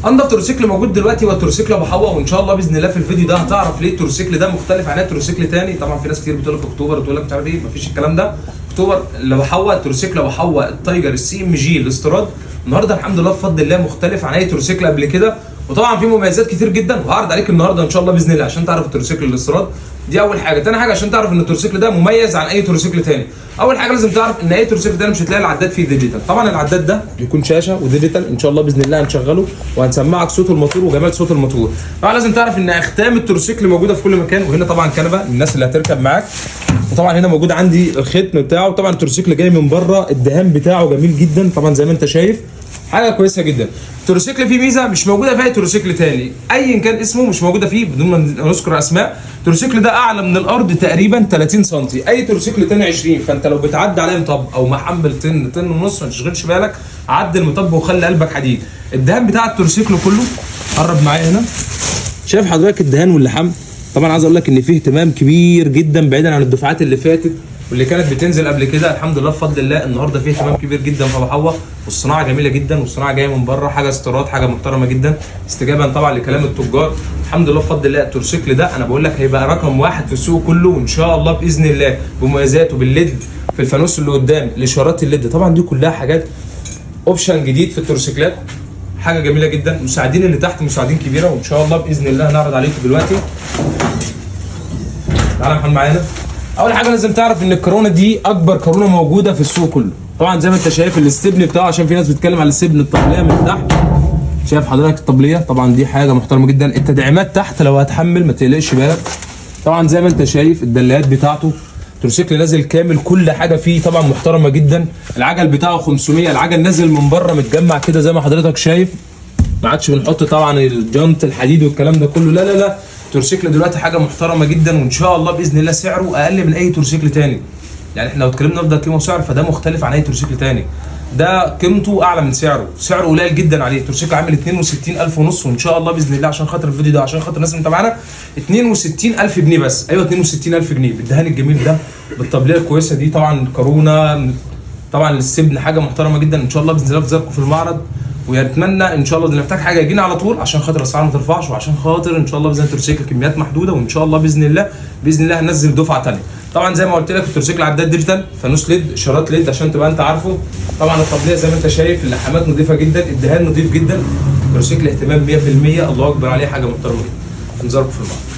انضف تروسيكل موجود دلوقتي هو التروسيكل ابو حوا، وان شاء الله باذن الله في الفيديو ده هتعرف ليه التروسيكل ده مختلف عن اي تروسيكل تاني. طبعا في ناس كتير بتقول لك اكتوبر وتقول لك مش عارف ايه، مفيش الكلام ده. اكتوبر ابو حوا، التروسيكل ابو حوا التايجر السي ام جي الاستيراد النهارده الحمد لله بفضل الله مختلف عن اي تروسيكل قبل كده، وطبعا في مميزات كتير جدا وهعرض عليك النهارده ان شاء الله باذن الله عشان تعرف التروسيكل الاستيراد. دي اول حاجه. تاني حاجه عشان تعرف ان التروسيكل ده مميز عن اي تروسيكل تاني، اول حاجه لازم تعرف ان اي تروسيكل تاني مش هتلاقي العداد فيه ديجيتال. طبعا العداد ده بيكون شاشه وديجيتال، ان شاء الله باذن الله هنشغله وهنسمعك صوت الموتور وجمال صوت الموتور. طبعا لازم تعرف ان اختام التروسيكل موجوده في كل مكان، وهنا طبعا كنبه للناس اللي هتركب معاك، وطبعا هنا موجود عندي الختم بتاعه. طبعا التروسيكل جاي من بره، الدهان بتاعه جميل جدا طبعا زي ما انت شايف، حاجه كويسه جدا. التروسيكل فيه ميزه مش موجوده في اي تروسيكل تاني، ايا كان اسمه مش موجوده فيه بدون ما نذكر اسماء. التروسيكل ده اعلى من الارض تقريبا 30 سم، اي تروسيكل تاني 20، فانت لو بتعدي عليه مطب او محمل طن ونص ما تشغلش بالك، عدي المطب وخلي قلبك حديد. الدهان بتاع التروسيكل كله قرب معايا هنا، شايف حضرتك الدهان واللحام. طبعا عايز اقول لك ان فيه اهتمام كبير جدا بعيدا عن الدفعات اللي فاتت واللي كانت بتنزل قبل كده. الحمد لله بفضل الله النهارده فيه اهتمام كبير جدا في ابو حوا، والصناعه جميله جدا، والصناعه جايه من بره، حاجه استيراد، حاجه محترمه جدا استجابه طبعا لكلام التجار. الحمد لله بفضل الله التروسيكل ده انا بقول لك هيبقى رقم واحد في السوق كله، وان شاء الله باذن الله بمميزاته بالليد في الفانوس اللي قدام، الاشارات الليد، طبعا دي كلها حاجات اوبشن جديد في التروسيكلات، حاجه جميله جدا. مساعدين اللي تحت مساعدين كبيره، وان شاء الله باذن الله هنعرض عليكم دلوقتي. تعالى يا محمد معانا. اول حاجه لازم تعرف ان الكورونا دي اكبر كورونا موجوده في السوق كله. طبعا زي ما انت شايف الاستبن بتاعه، عشان في ناس بتتكلم على الاستبن الطبليه من تحت، شايف حضرتك الطبليه، طبعا دي حاجه محترمه جدا. التدعيمات تحت لو هتحمل ما تقلقش بالك. طبعا زي ما انت شايف الدلايات بتاعته، تروسيكل نازل كامل كل حاجه فيه طبعا محترمه جدا. العجل بتاعه 500، العجل نازل من بره متجمع كده زي ما حضرتك شايف، ما عادش بنحط طبعا الجنط الحديد والكلام ده كله، لا لا لا. التروسيكل دلوقتي حاجه محترمه جدا، وان شاء الله باذن الله سعره اقل من اي تروسيكل تاني. يعني احنا لو اتكلمنا افضل قيمه وسعر فده مختلف عن اي تروسيكل تاني، ده قيمته اعلى من سعره، سعره قليل جدا عليه. التروسيكل عامل 62,500 ونص، وان شاء الله باذن الله عشان خاطر الفيديو ده عشان خاطر الناس اللي متابعانا 62,000 جنيه بس. ايوه 62,000 جنيه بالدهان الجميل ده بالطبليه الكويسه دي. طبعا كورونا طبعا السبن حاجه محترمه جدا، ان شاء الله باذن الله في زيارتكم في المعرض، ويتمنى ان شاء الله اللي محتاج حاجه يجينا على طول عشان خاطر الاسعار ما ترفعش، وعشان خاطر ان شاء الله باذن الله التروسيكل كميات محدوده، وان شاء الله باذن الله هننزل دفعه ثانيه. طبعا زي ما قلت لك التروسيكل عداد ديجيتال، فانوس ليد، اشارات ليد عشان تبقى انت عارفه. طبعا الطبليه زي ما انت شايف، اللحامات نظيفه جدا، الدهان نظيف جدا، التروسيكل اهتمام 100%، الله اكبر عليه، حاجه محترمه جدا. انذاركم في المعرض.